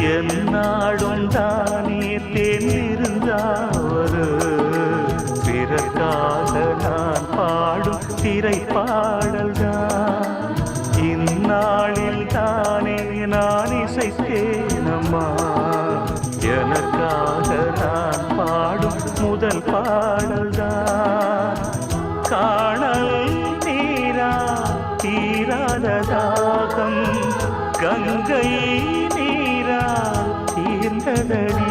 என்னாடும் தானே தேர்ந்திருந்தாவரு பிறக்காக நான் பாடும் திரைப்பாடல்தான் இந்நாளில் தானே நான் இசைத்தேனம்மா எனக்காக நான் பாடும் முதல் பாடல்தான் காணல் நீரா தீராத தாகம் கங்கை நீரா தீர்ந்ததடி